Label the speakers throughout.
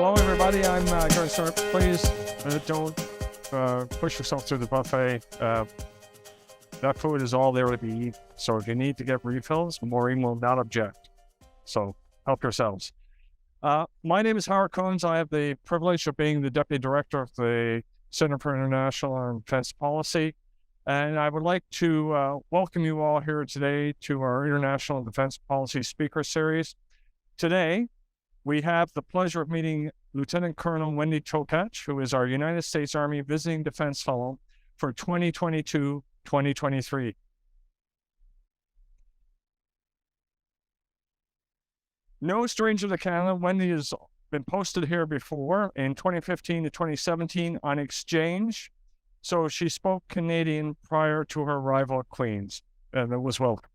Speaker 1: Hello, everybody. I'm Gary Sarp. Please don't push yourself through the buffet. That food is all there to be eaten. So if you need to get refills, Maureen will not object. So help yourselves. My name is Howard Combs. I have the privilege of being the Deputy Director of the Center for International and Defense Policy. And I would like to welcome you all here today to our International and Defense Policy Speaker Series. Today, we have the pleasure of meeting Lieutenant Colonel Wendy Tokach, who is our United States Army Visiting Defense Fellow for 2022-2023. No stranger to Canada, Wendy has been posted here before in 2015 to 2017 on exchange. So she spoke Canadian prior to her arrival at Queen's, and it was welcome.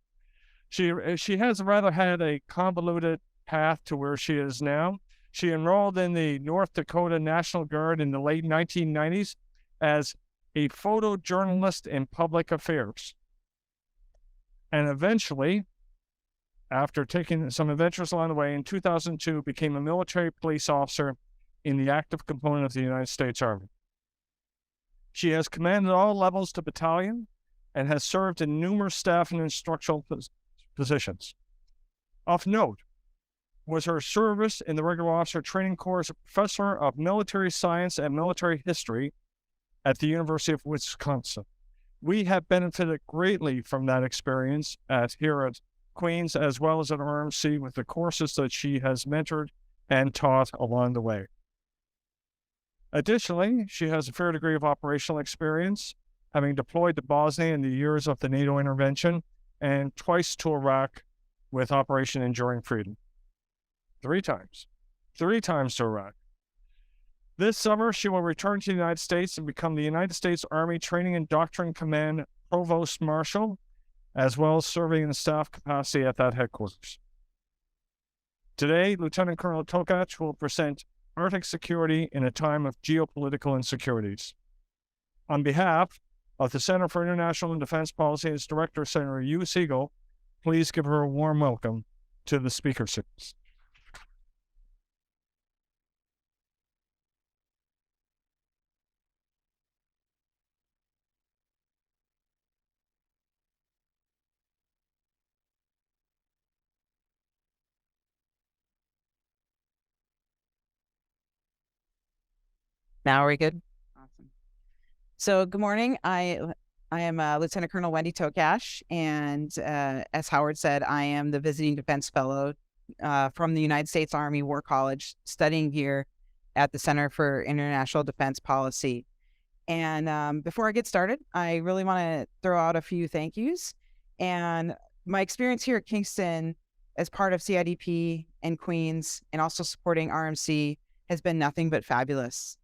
Speaker 1: She has rather had a convoluted path to where she is now. She enrolled in the North Dakota National Guard in the late 1990s as a photojournalist in public affairs. And eventually, after taking some adventures along the way, in 2002, became a military police officer in the active component of the United States Army. She has commanded all levels to battalion and has served in numerous staff and instructional positions. Of note was her service in the Regular Officer Training Corps as a professor of military science and military history at the University of Wisconsin. We have benefited greatly from that experience here at Queen's as well as at RMC with the courses that she has mentored and taught along the way. Additionally, she has a fair degree of operational experience, having deployed to Bosnia in the years of the NATO intervention and twice to Iraq with Operation Enduring Freedom. Three times to Iraq. This summer, she will return to the United States and become the United States Army Training and Doctrine Command Provost Marshal, as well as serving in the staff capacity at that headquarters. Today, Lieutenant Colonel Tokach will present Arctic security in a time of geopolitical insecurities. On behalf of the Center for International and Defense Policy and its Director, Senator Hugh Siegel, please give her a warm welcome to the Speaker Series.
Speaker 2: Now are we good? Awesome. So good morning. I am Lieutenant Colonel Wendy Tokach, and as Howard said, I am the Visiting Defense Fellow from the United States Army War College, studying here at the Center for International Defense Policy. And before I get started, I really want to throw out a few thank yous. And my experience here at Kingston as part of CIDP and Queen's, and also supporting RMC, has been nothing but fabulous.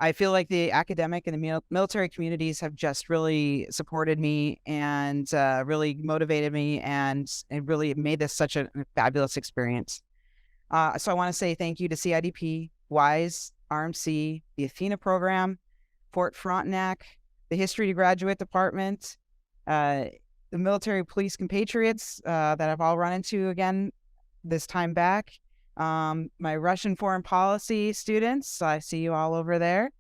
Speaker 2: I feel like the academic and the military communities have just really supported me and really motivated me, and it really made this such a fabulous experience. So I want to say thank you to CIDP, WISE, RMC, the Athena program, Fort Frontenac, the History to Graduate Department, the military police compatriots that I've all run into again this time back. My Russian foreign policy students, I see you all over there,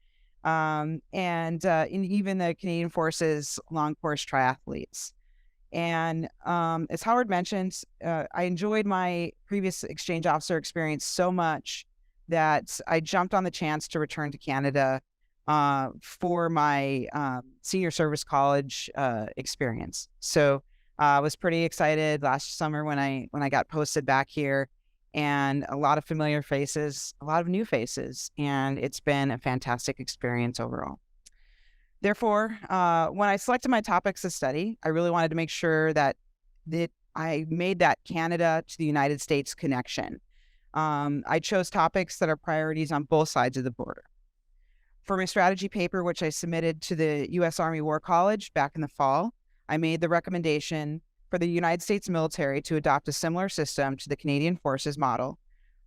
Speaker 2: and even the Canadian Forces long course triathletes. And as Howard mentioned, I enjoyed my previous exchange officer experience so much that I jumped on the chance to return to Canada for my senior service college experience. So I was pretty excited last summer when I got posted back here. And a lot of familiar faces, a lot of new faces, and it's been a fantastic experience overall. Therefore, when I selected my topics to study, I really wanted to make sure that I made that Canada to the United States connection. I chose topics that are priorities on both sides of the border. For my strategy paper, which I submitted to the U.S. Army War College back in the fall, I made the recommendation for the United States military to adopt a similar system to the Canadian Forces model,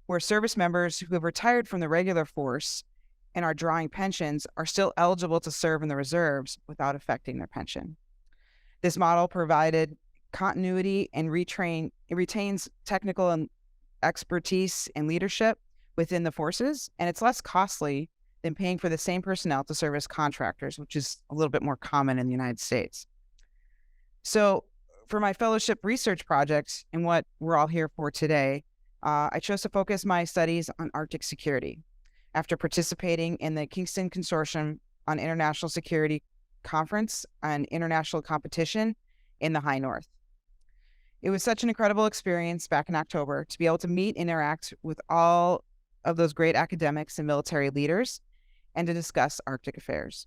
Speaker 2: where service members who have retired from the regular force and are drawing pensions are still eligible to serve in the reserves without affecting their pension. This model provided continuity and retains technical and expertise and leadership within the forces, and it's less costly than paying for the same personnel to serve as contractors, which is a little bit more common in the United States. So for my fellowship research project and what we're all here for today, I chose to focus my studies on Arctic security after participating in the Kingston Consortium on International Security Conference and international competition in the High North. It was such an incredible experience back in October to be able to meet and interact with all of those great academics and military leaders and to discuss Arctic affairs.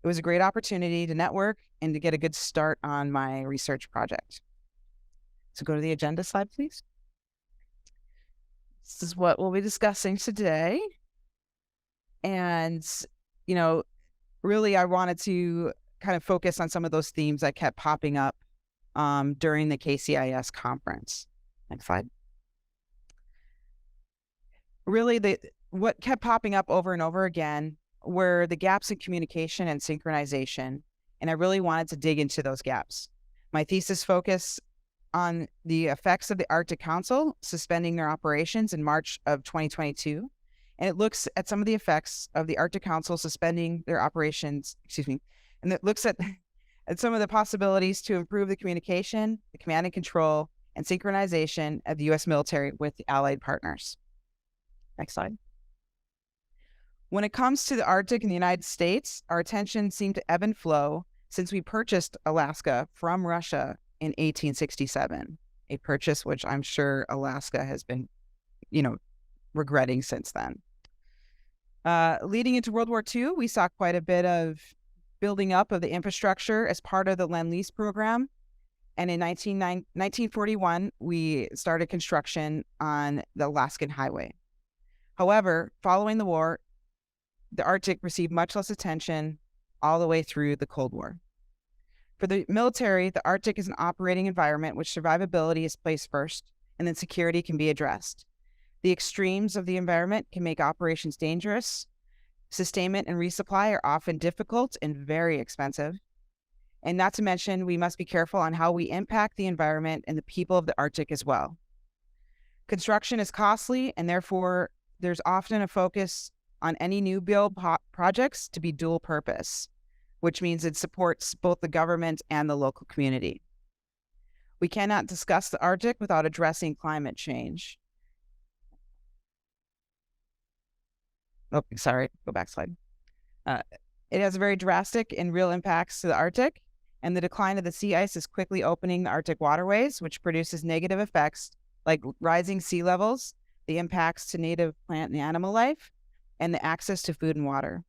Speaker 2: It was a great opportunity to network and to get a good start on my research project. So go to the agenda slide, please. This is what we'll be discussing today. And, really I wanted to kind of focus on some of those themes that kept popping up during the KCIS conference. Next slide. Really, what kept popping up over and over again were the gaps in communication and synchronization, and I really wanted to dig into those gaps. My thesis focused on the effects of the Arctic Council suspending their operations in March of 2022, and it looks at some of the effects of the Arctic Council suspending their operations, and it looks at some of the possibilities to improve the communication, the command and control, and synchronization of the U.S. military with the allied partners. Next slide. When it comes to the Arctic in the United States, our attention seemed to ebb and flow since we purchased Alaska from Russia in 1867, a purchase which I'm sure Alaska has been, regretting since then. Leading into World War II, we saw quite a bit of building up of the infrastructure as part of the Lend-Lease program. And in 1941, we started construction on the Alaskan Highway. However, following the war, the Arctic received much less attention all the way through the Cold War. For the military, the Arctic is an operating environment which survivability is placed first, and then security can be addressed. The extremes of the environment can make operations dangerous. Sustainment and resupply are often difficult and very expensive. And not to mention, we must be careful on how we impact the environment and the people of the Arctic as well. Construction is costly, and therefore there's often a focus on any new build projects to be dual purpose, which means it supports both the government and the local community. We cannot discuss the Arctic without addressing climate change. Oh, sorry, go back slide. It has very drastic and real impacts to the Arctic, and the decline of the sea ice is quickly opening the Arctic waterways, which produces negative effects like rising sea levels, the impacts to native plant and animal life, and the access to food and water.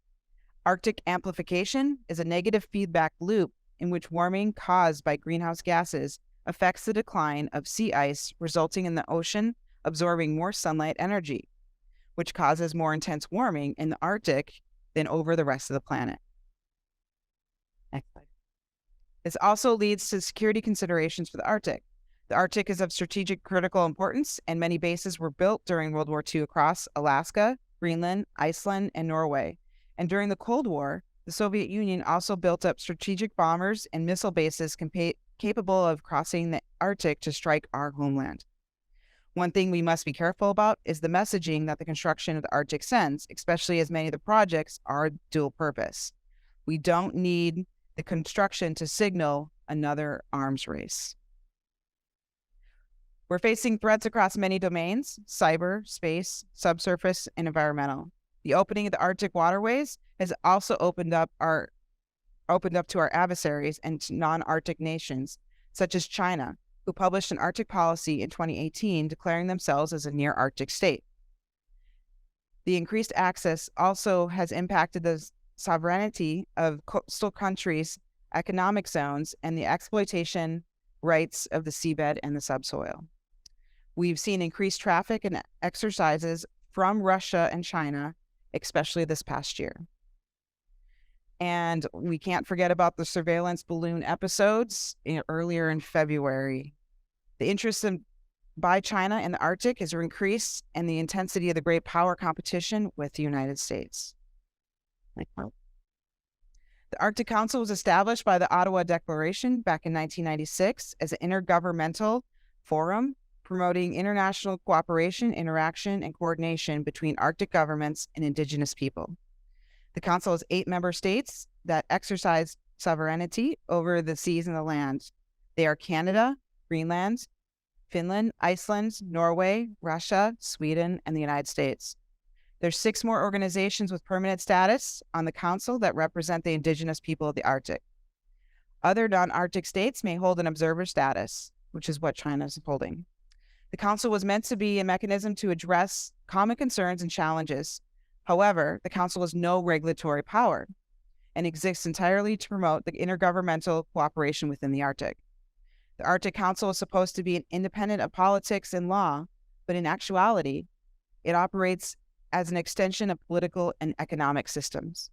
Speaker 2: Arctic amplification is a negative feedback loop in which warming caused by greenhouse gases affects the decline of sea ice, resulting in the ocean absorbing more sunlight energy, which causes more intense warming in the Arctic than over the rest of the planet. Next slide. This also leads to security considerations for the Arctic. The Arctic is of strategic critical importance, and many bases were built during World War II across Alaska, Greenland, Iceland, and Norway. And during the Cold War, the Soviet Union also built up strategic bombers and missile bases capable of crossing the Arctic to strike our homeland. One thing we must be careful about is the messaging that the construction of the Arctic sends, especially as many of the projects are dual purpose. We don't need the construction to signal another arms race. We're facing threats across many domains: cyber, space, subsurface, and environmental. The opening of the Arctic waterways has also opened up to our adversaries and to non-Arctic nations, such as China, who published an Arctic policy in 2018 declaring themselves as a near-Arctic state. The increased access also has impacted the sovereignty of coastal countries' economic zones and the exploitation rights of the seabed and the subsoil. We've seen increased traffic and exercises from Russia and China, especially this past year. And we can't forget about the surveillance balloon episodes earlier in February. The interest by China in the Arctic has increased, and the intensity of the great power competition with the United States. The Arctic Council was established by the Ottawa Declaration back in 1996 as an intergovernmental forum promoting international cooperation, interaction, and coordination between Arctic governments and Indigenous people. The Council has 8 member states that exercise sovereignty over the seas and the land. They are Canada, Greenland, Finland, Iceland, Norway, Russia, Sweden, and the United States. There's 6 more organizations with permanent status on the Council that represent the Indigenous people of the Arctic. Other non-Arctic states may hold an observer status, which is what China is holding. The Council was meant to be a mechanism to address common concerns and challenges. However, the Council has no regulatory power and exists entirely to promote the intergovernmental cooperation within the Arctic. The Arctic Council is supposed to be independent of politics and law, but in actuality, it operates as an extension of political and economic systems.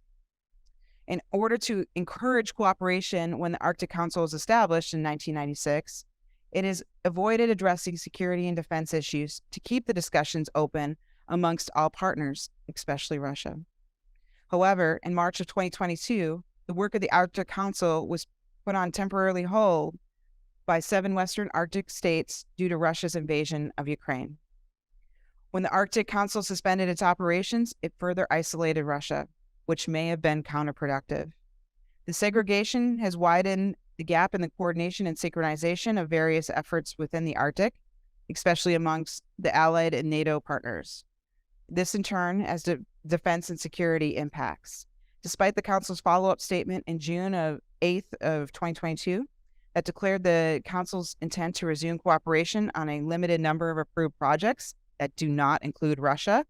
Speaker 2: In order to encourage cooperation when the Arctic Council was established in 1996, it has avoided addressing security and defense issues to keep the discussions open amongst all partners, especially Russia. However, in March of 2022, the work of the Arctic Council was put on temporarily hold by 7 Western Arctic states due to Russia's invasion of Ukraine. When the Arctic Council suspended its operations, it further isolated Russia, which may have been counterproductive. The segregation has widened the gap in the coordination and synchronization of various efforts within the Arctic, especially amongst the Allied and NATO partners. This in turn has defense and security impacts. Despite the Council's follow-up statement in June 8th of 2022 that declared the Council's intent to resume cooperation on a limited number of approved projects that do not include Russia,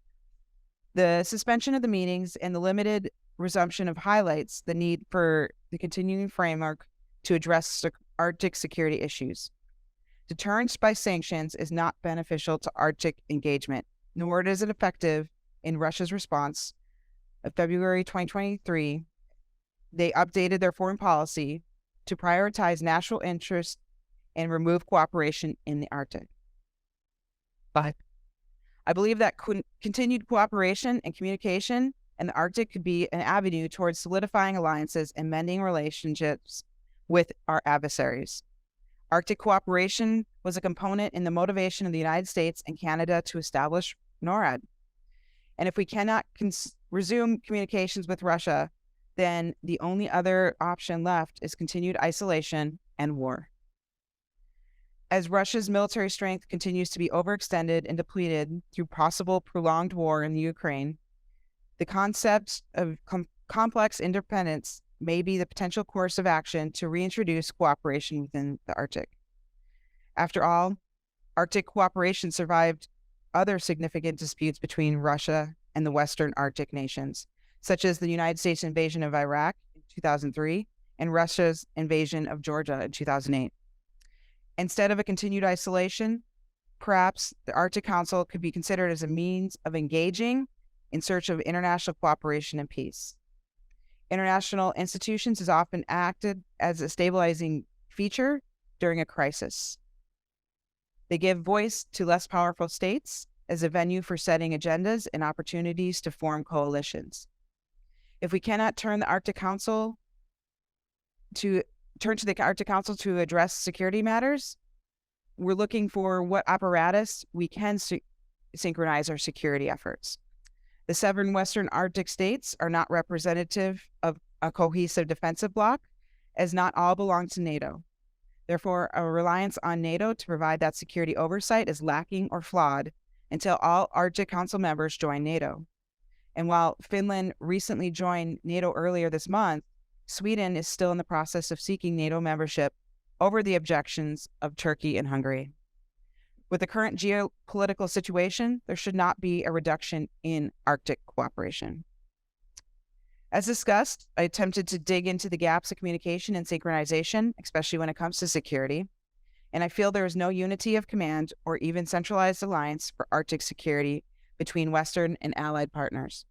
Speaker 2: the suspension of the meetings and the limited resumption of highlights the need for the continuing framework to address Arctic security issues. Deterrence by sanctions is not beneficial to Arctic engagement, nor is it effective in Russia's response. Of February 2023, they updated their foreign policy to prioritize national interests and remove cooperation in the Arctic. 5. I believe that continued cooperation and communication in the Arctic could be an avenue towards solidifying alliances and mending relationships with our adversaries. Arctic cooperation was a component in the motivation of the United States and Canada to establish NORAD. And if we cannot resume communications with Russia, then the only other option left is continued isolation and war. As Russia's military strength continues to be overextended and depleted through possible prolonged war in the Ukraine, the concept of complex independence may be the potential course of action to reintroduce cooperation within the Arctic. After all, Arctic cooperation survived other significant disputes between Russia and the Western Arctic nations, such as the United States invasion of Iraq in 2003 and Russia's invasion of Georgia in 2008. Instead of a continued isolation, perhaps the Arctic Council could be considered as a means of engaging in search of international cooperation and peace. International institutions has often acted as a stabilizing feature during a crisis. They give voice to less powerful states as a venue for setting agendas and opportunities to form coalitions. If we cannot turn to the Arctic Council to address security matters, we're looking for what apparatus we can synchronize our security efforts. The 7 Western Arctic states are not representative of a cohesive defensive bloc, as not all belong to NATO. Therefore, a reliance on NATO to provide that security oversight is lacking or flawed until all Arctic Council members join NATO. And while Finland recently joined NATO earlier this month, Sweden is still in the process of seeking NATO membership over the objections of Turkey and Hungary. With the current geopolitical situation, there should not be a reduction in Arctic cooperation. As discussed, I attempted to dig into the gaps of communication and synchronization, especially when it comes to security, and I feel there is no unity of command or even centralized alliance for Arctic security between Western and Allied partners.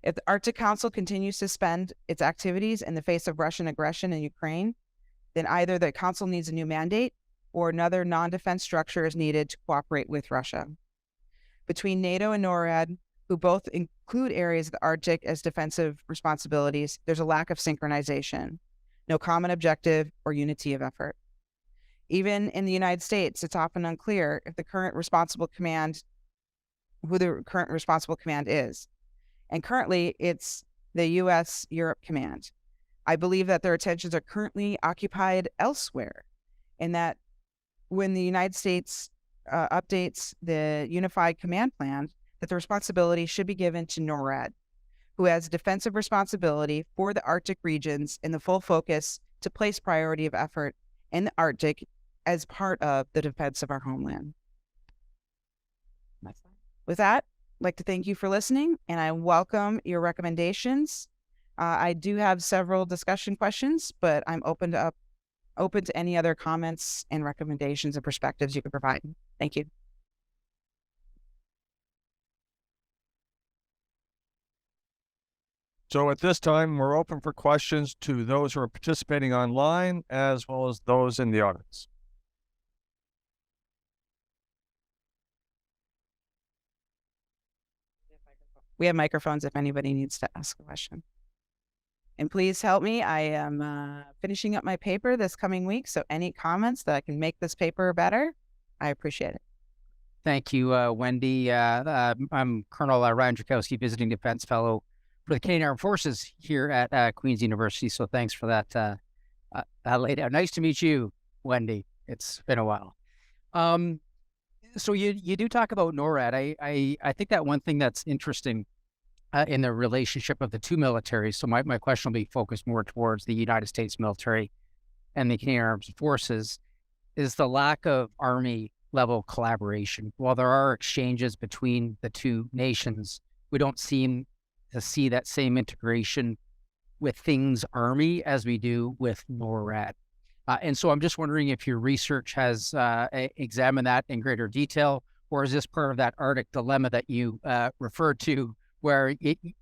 Speaker 2: If the Arctic Council continues to suspend its activities in the face of Russian aggression in Ukraine, then either the Council needs a new mandate or another non-defense structure is needed to cooperate with Russia. Between NATO and NORAD, who both include areas of the Arctic as defensive responsibilities, there's a lack of synchronization, no common objective or unity of effort. Even in the United States, it's often unclear if who the current responsible command is. And currently, it's the U.S. Europe Command. I believe that their attentions are currently occupied elsewhere, and that when the United States updates the Unified Command Plan, that the responsibility should be given to NORAD, who has defensive responsibility for the Arctic regions and the full focus to place priority of effort in the Arctic as part of the defense of our homeland. With that, I'd like to thank you for listening, and I welcome your recommendations. I do have several discussion questions, but I'm open to any other comments and recommendations and perspectives you could provide. Thank you.
Speaker 1: So at this time, we're open for questions to those who are participating online as well as those in the audience.
Speaker 2: We have microphones if anybody needs to ask a question. And please help me. I am finishing up my paper this coming week, so any comments that I can make this paper better, I appreciate it.
Speaker 3: Thank you, Wendy. I'm Colonel Ryan Drakowski, Visiting Defense Fellow for the Canadian Armed Forces here at Queen's University, so thanks for that laid out. Nice to meet you, Wendy. It's been a while. So you do talk about NORAD. I think that one thing that's interesting in the relationship of the two militaries, so my question will be focused more towards the United States military and the Canadian Armed Forces, is the lack of Army-level collaboration. While there are exchanges between the two nations, we don't seem to see that same integration with things Army as we do with NORAD. And so I'm just wondering if your research has examined that in greater detail, or is this part of that Arctic dilemma that you referred to, where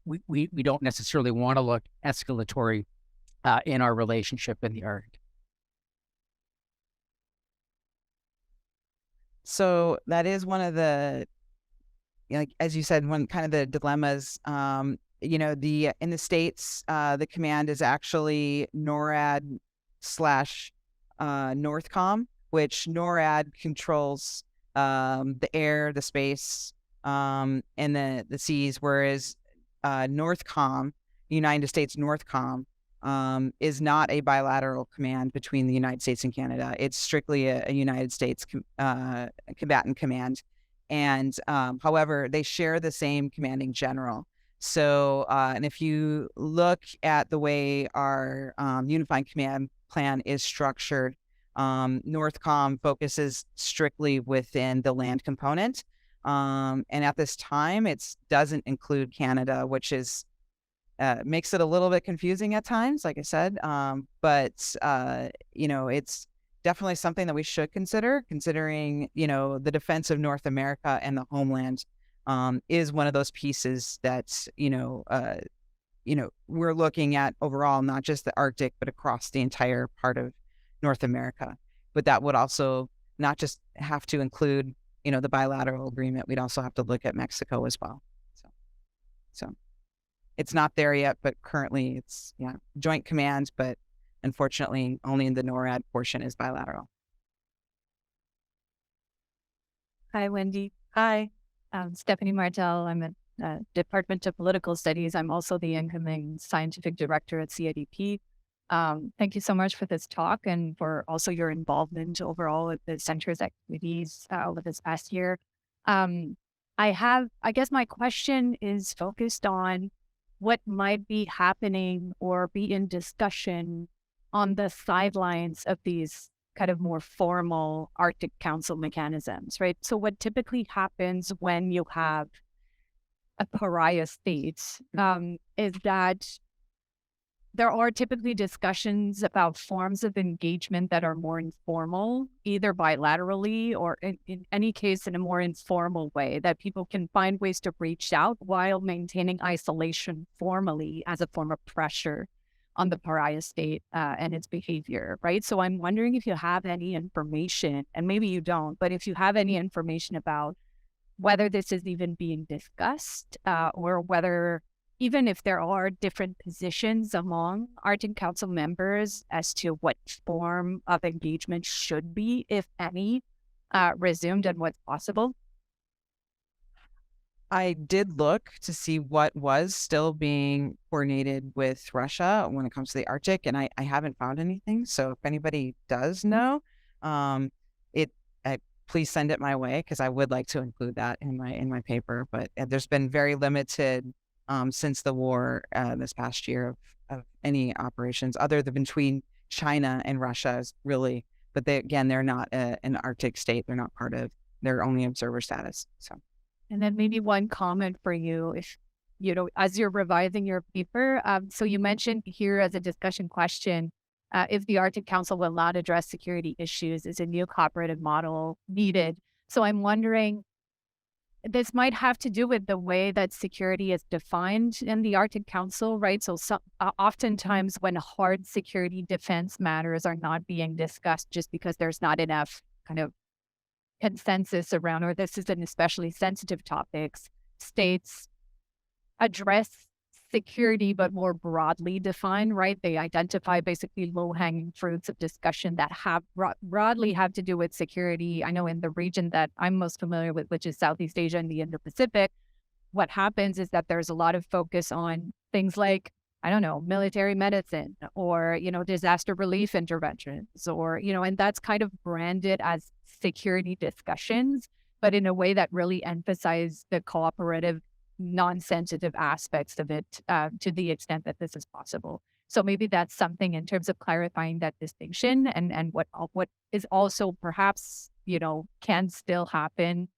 Speaker 3: we don't necessarily want to look escalatory in our relationship in the Arctic?
Speaker 2: So that is one of the, as you said, one kind of the dilemmas. In the States, the command is actually NORAD / NORTHCOM, which NORAD controls the air, the space, and the seas, whereas NORTHCOM, United States NORTHCOM, is not a bilateral command between the United States and Canada. It's strictly a United States combatant command. And however, they share the same commanding general. So, and if you look at the way our Unified Command Plan is structured, NORTHCOM focuses strictly within the land component. And at this time, it doesn't include Canada, which is makes it a little bit confusing at times, like I said. But it's definitely something that we should consider, considering, the defense of North America and the homeland is one of those pieces that, we're looking at overall, not just the Arctic, but across the entire part of North America. But that would also not just have to include, the bilateral agreement. We'd also have to look at Mexico as well. So it's not there yet, but currently it's joint command, but unfortunately only in the NORAD portion is bilateral.
Speaker 4: Hi, Wendy.
Speaker 2: Hi.
Speaker 4: Stephanie Martel. I'm at Department of Political Studies. I'm also the incoming scientific director at CIDP. Thank you so much for this talk and for also your involvement overall with the center's activities over this past year. I guess my question is focused on what might be happening or be in discussion on the sidelines of these kind of more formal Arctic Council mechanisms, right? So what typically happens when you have a pariah state is that there are typically discussions about forms of engagement that are more informal, either bilaterally or in any case in a more informal way, that people can find ways to reach out while maintaining isolation formally as a form of pressure on the pariah state and its behavior, right? So I'm wondering if you have any information, and maybe you don't, but if you have any information about whether this is even being discussed or whether even if there are different positions among Arctic Council members as to what form of engagement should be, if any, resumed and what's possible?
Speaker 2: I did look to see what was still being coordinated with Russia when it comes to the Arctic, and I haven't found anything. So if anybody does know, um, it please send it my way, because I would like to include that in my paper. But there's been very limited since the war this past year of any operations other than between China and Russia is really. But they're not an Arctic state. They're not part of. They're only observer status. So.
Speaker 4: And then maybe one comment for you, if, as you're revising your paper. So you mentioned here as a discussion question, if the Arctic Council will not address security issues, is a new cooperative model needed? So I'm wondering, this might have to do with the way that security is defined in the Arctic Council, right? So oftentimes when hard security defense matters are not being discussed just because there's not enough kind of consensus around, or this is an especially sensitive topics, states address security, but more broadly defined, right? They identify basically low-hanging fruits of discussion that have broadly have to do with security. I know in the region that I'm most familiar with, which is Southeast Asia and the Indo-Pacific, what happens is that there's a lot of focus on things like, I don't know, military medicine or, disaster relief interventions or, and that's kind of branded as security discussions, but in a way that really emphasize the cooperative, non-sensitive aspects of it to the extent that this is possible. So maybe that's something in terms of clarifying that distinction and what is also perhaps, can still happen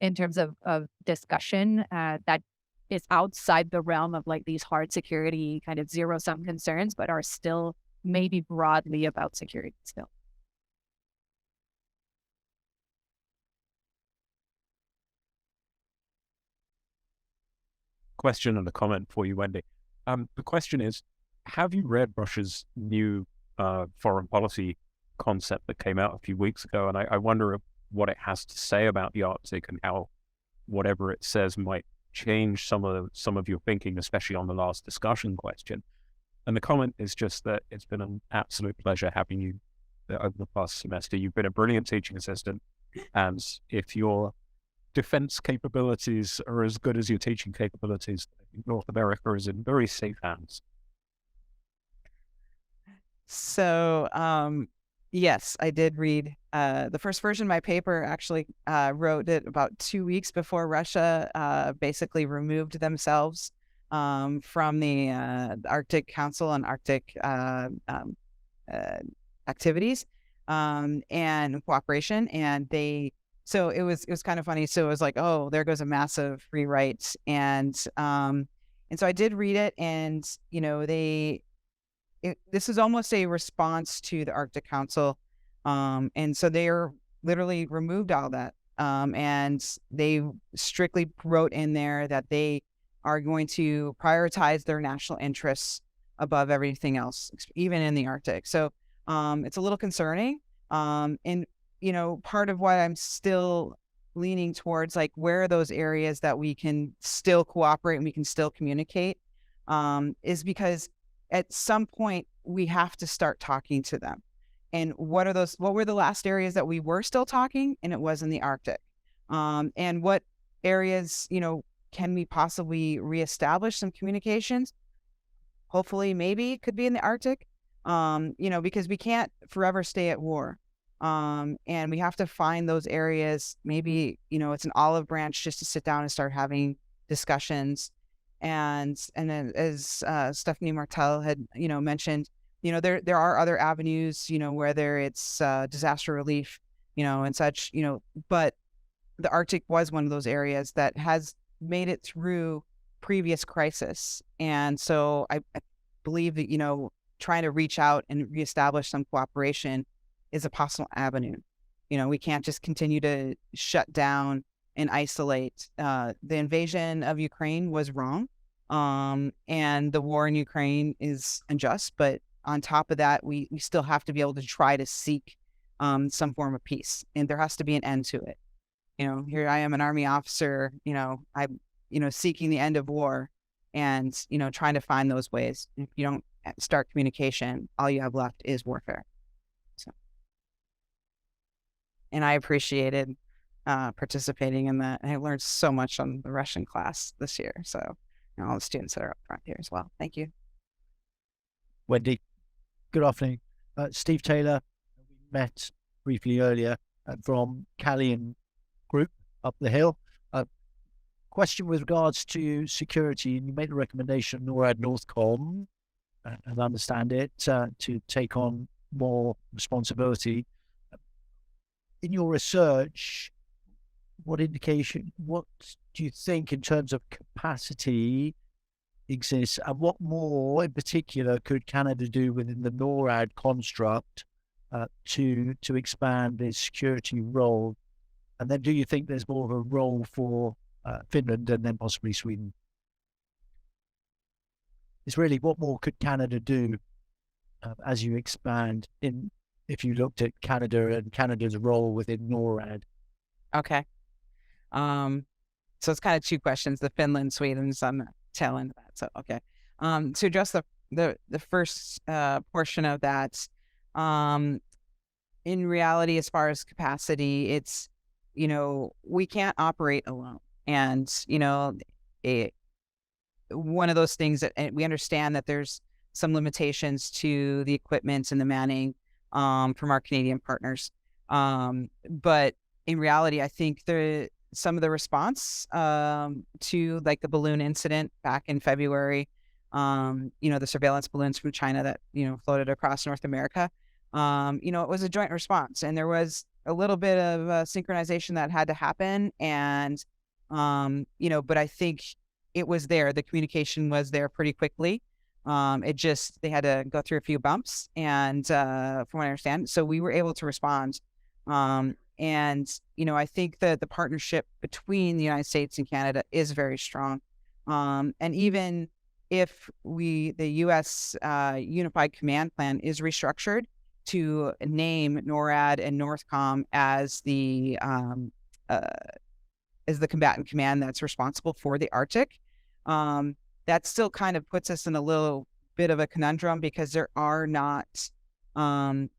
Speaker 4: in terms of discussion that is outside the realm of like these hard security kind of zero-sum concerns, but are still maybe broadly about security still.
Speaker 5: Question and a comment for you, Wendy. The question is, have you read Russia's new foreign policy concept that came out a few weeks ago? And I wonder what it has to say about the Arctic and how whatever it says might change some of your thinking, especially on the last discussion question. And the comment is just that it's been an absolute pleasure having you over the past semester. You've been a brilliant teaching assistant, and if your defense capabilities are as good as your teaching capabilities, I think North America is in very safe hands.
Speaker 2: So, yes, I did read the first version of my paper. Actually, wrote it about 2 weeks before Russia basically removed themselves from the Arctic Council and Arctic activities and cooperation. And so it was kind of funny. So it was like, oh, there goes a massive rewrite. And so I did read it, and this is almost a response to the Arctic Council. And so they are literally removed all that. And they strictly wrote in there that they are going to prioritize their national interests above everything else, even in the Arctic. So it's a little concerning. And, part of why I'm still leaning towards like, where are those areas that we can still cooperate and we can still communicate is because at some point we have to start talking to them. And what were the last areas that we were still talking? And it was in the Arctic. And what areas, can we possibly reestablish some communications? Hopefully, maybe it could be in the Arctic, because we can't forever stay at war. And we have to find those areas. Maybe, it's an olive branch just to sit down and start having discussions. And then as Stephanie Martel had, mentioned, there are other avenues, whether it's disaster relief, and such, but the Arctic was one of those areas that has made it through previous crisis. And so I believe that, trying to reach out and reestablish some cooperation is a possible avenue. We can't just continue to shut down and isolate. The invasion of Ukraine was wrong. And the war in Ukraine is unjust, but on top of that, we still have to be able to try to seek some form of peace, and there has to be an end to it. Here I am, an Army officer, I'm, seeking the end of war, and, trying to find those ways. If you don't start communication, all you have left is warfare. So, and I appreciated participating in that. I learned so much on the Russian class this year. So, all the students that are up front here as well. Thank you.
Speaker 6: Wendy, good afternoon. Steve Taylor, we met briefly earlier from Callian Group up the hill. Question with regards to security, and you made a recommendation, NORAD Northcom, and understand it, to take on more responsibility. In your research, what do you think in terms of capacity exists, and what more in particular could Canada do within the NORAD construct to expand its security role? And then do you think there's more of a role for Finland and then possibly Sweden? It's really, what more could Canada do as you expand if you looked at Canada and Canada's role within NORAD?
Speaker 2: Okay. So it's kind of two questions, the Finland, Sweden, so I'm tail end of that. So, okay. To address the first portion of that, in reality, as far as capacity, it's, we can't operate alone. And, one of those things that we understand that there's some limitations to the equipment and the manning from our Canadian partners. But in reality, I think some of the response to like the balloon incident back in February, the surveillance balloons from China that, floated across North America, it was a joint response, and there was a little bit of synchronization that had to happen. And, but I think it was there. The communication was there pretty quickly. They had to go through a few bumps, and from what I understand, so we were able to respond. And, I think that the partnership between the United States and Canada is very strong. And even if the U.S. Unified Command Plan is restructured to name NORAD and Northcom as the combatant command that's responsible for the Arctic, that still kind of puts us in a little bit of a conundrum, because there are not the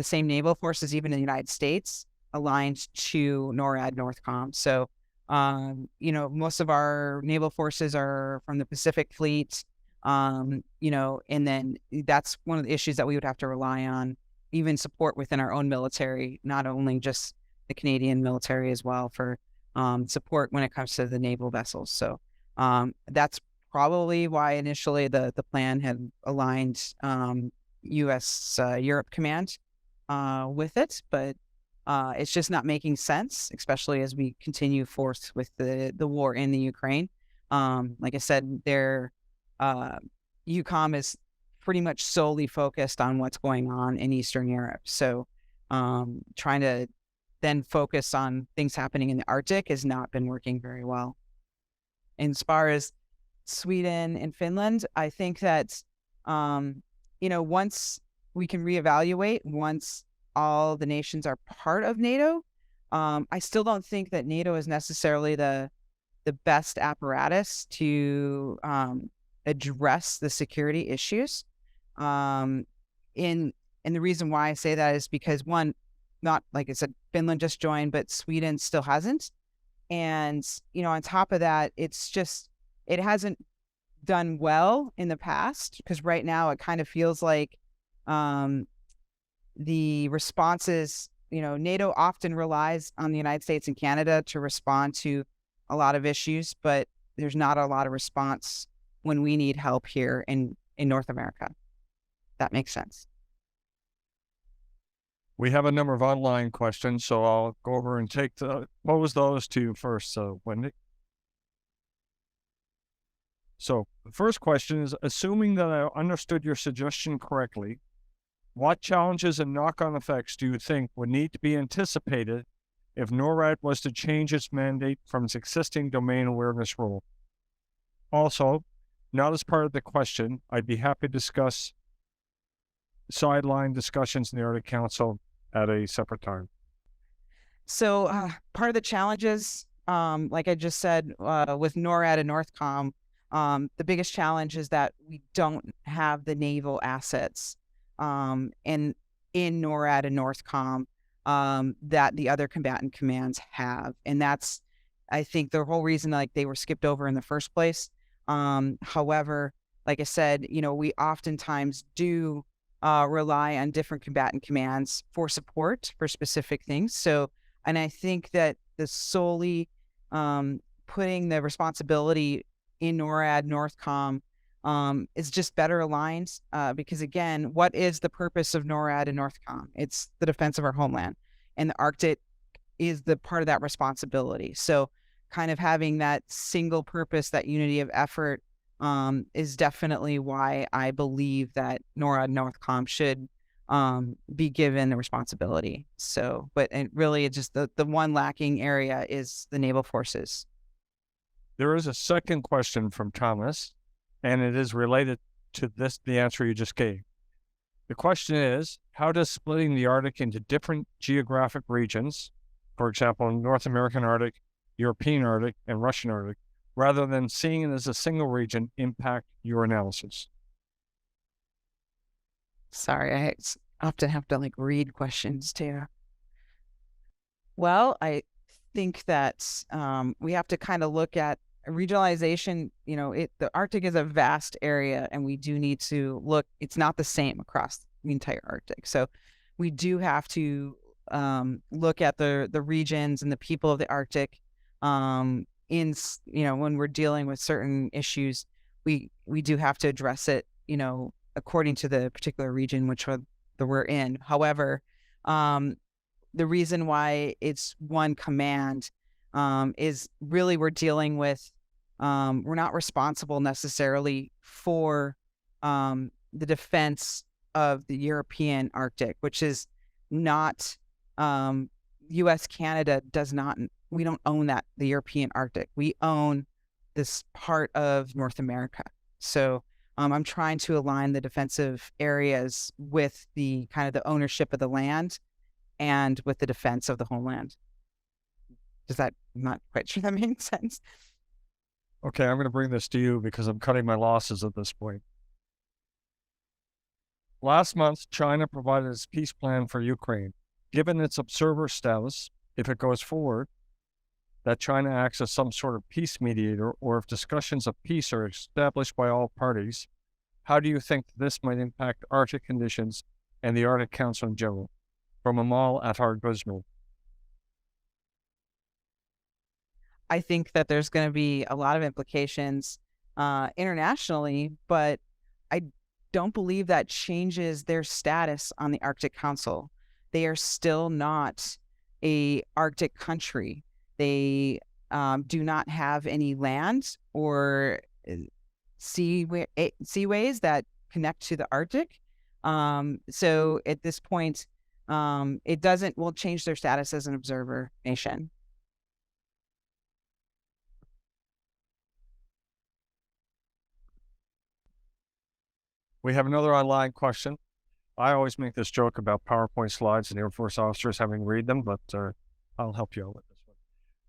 Speaker 2: same naval forces, even in the United States, aligned to NORAD Northcom. So, most of our naval forces are from the Pacific Fleet, and then that's one of the issues that we would have to rely on, even support within our own military, not only just the Canadian military as well, for support when it comes to the naval vessels. So that's probably why initially the plan had aligned U.S. Europe Command with it, but it's just not making sense, especially as we continue forth with the war in the Ukraine. Like I said, their EUCOM is pretty much solely focused on what's going on in Eastern Europe. So trying to then focus on things happening in the Arctic has not been working very well. And as far as Sweden and Finland, I think that, once we can reevaluate, once all the nations are part of NATO, I still don't think that NATO is necessarily the best apparatus to address the security issues. And the reason why I say that is because, one, not like I said, Finland just joined, but Sweden still hasn't. And, on top of that, it hasn't done well in the past, because right now it kind of feels like the responses, NATO often relies on the United States and Canada to respond to a lot of issues, but there's not a lot of response when we need help here in North America. That makes sense.
Speaker 1: We have a number of online questions, so I'll go over and pose those to you first, Wendy. So the first question is, assuming that I understood your suggestion correctly, what challenges and knock-on effects do you think would need to be anticipated if NORAD was to change its mandate from its existing domain awareness role? Also, not as part of the question, I'd be happy to discuss sideline discussions in the Arctic Council at a separate time.
Speaker 2: So part of the challenges, like I just said, with NORAD and Northcom, The biggest challenge is that we don't have the naval assets in NORAD and NORTHCOM that the other combatant commands have. And that's, I think, the whole reason like they were skipped over in the first place. However, like I said, we oftentimes do rely on different combatant commands for support for specific things. So, and I think that the solely putting the responsibility in NORAD, NORTHCOM is just better aligned because, again, what is the purpose of NORAD and NORTHCOM? It's the defense of our homeland, and the Arctic is the part of that responsibility. So kind of having that single purpose, that unity of effort is definitely why I believe that NORAD and NORTHCOM should be given the responsibility. So, but and really it's just the one lacking area is the naval forces.
Speaker 1: There is a second question from Thomas, and it is related to the answer you just gave. The question is, how does splitting the Arctic into different geographic regions, for example, North American Arctic, European Arctic, and Russian Arctic, rather than seeing it as a single region, impact your analysis?
Speaker 2: Sorry, I often have to like read questions too. Well, I think that we have to kind of look at regionalization. The Arctic is a vast area, and we do need to look. It's not the same across the entire Arctic, so we do have to look at the regions and the people of the Arctic. When we're dealing with certain issues, we do have to address it. According to the particular region which we're in. However, the reason why it's one command is really we're dealing with, we're not responsible necessarily for the defense of the European Arctic, which is not, U.S., Canada we don't own the European Arctic. We own this part of North America. So I'm trying to align the defensive areas with the kind of the ownership of the land and with the defense of the homeland. I'm not quite sure that makes sense.
Speaker 1: Okay, I'm going to bring this to you because I'm cutting my losses at this point. Last month, China provided its peace plan for Ukraine. Given its observer status, if it goes forward, that China acts as some sort of peace mediator, or if discussions of peace are established by all parties, how do you think this might impact Arctic conditions and the Arctic Council in general? From Amal Attar-Guzman.
Speaker 2: I think that there's going to be a lot of implications internationally, but I don't believe that changes their status on the Arctic Council. They are still not a Arctic country. They do not have any land or seaways that connect to the Arctic. So at this point, it won't change their status as an observer nation.
Speaker 1: We have another online question. I always make this joke about PowerPoint slides and Air Force officers having to read them, but I'll help you out with this one.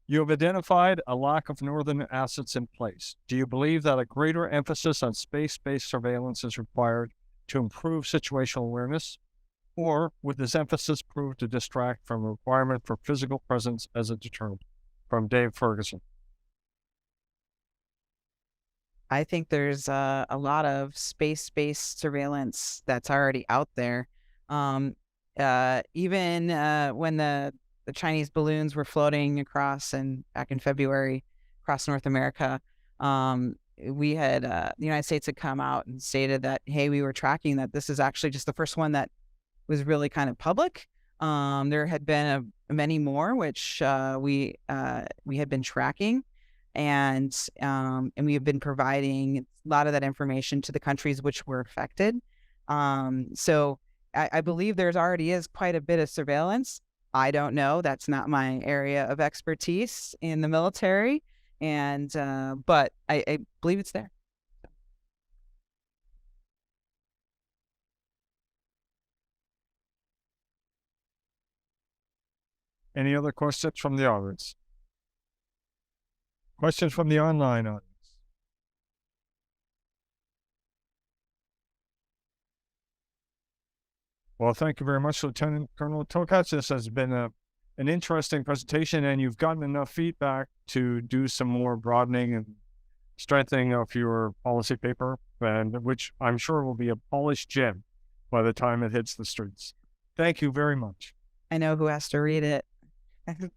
Speaker 1: You have identified a lack of northern assets in place. Do you believe that a greater emphasis on space-based surveillance is required to improve situational awareness? Or would this emphasis prove to distract from a requirement for physical presence as a deterrent? From Dave Ferguson.
Speaker 2: I think there's a lot of space-based surveillance that's already out there. Even when the Chinese balloons were floating across back in February across North America, we had the United States had come out and stated that, hey, we were tracking that. This is actually just the first one that was really kind of public. There had been many more which we had been tracking. And we have been providing a lot of that information to the countries which were affected. So I believe there's already is quite a bit of surveillance. I don't know. That's not my area of expertise in the military. And but I believe it's there.
Speaker 1: Any other questions from the audience? Questions from the online audience? Well, thank you very much, Lieutenant Colonel Tokach. This has been an interesting presentation, and you've gotten enough feedback to do some more broadening and strengthening of your policy paper, and which I'm sure will be a polished gem by the time it hits the streets. Thank you very much.
Speaker 2: I know who has to read it.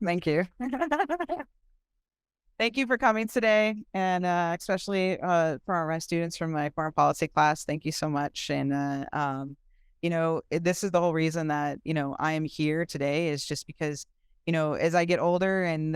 Speaker 2: Thank you. Thank you for coming today, and especially for our students from my foreign policy class. Thank you so much. And this is the whole reason that I am here today, is just because as I get older and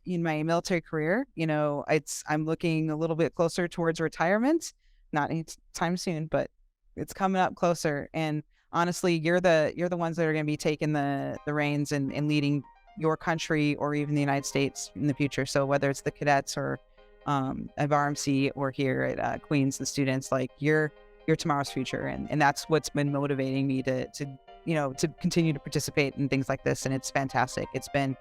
Speaker 2: in my military career, I'm looking a little bit closer towards retirement. Not anytime soon, but it's coming up closer. And honestly, you're the ones that are going to be taking the reins and leading your country or even the United States in the future. So whether it's the cadets or at RMC or here at Queens, the students, like you're tomorrow's future, and that's what's been motivating me to continue to participate in things like this. And it's fantastic. It's been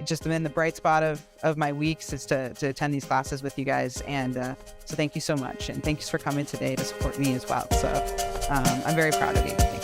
Speaker 2: just been the bright spot of my weeks is to attend these classes with you guys. And so thank you so much, and thanks for coming today to support me as well. So I'm very proud of you.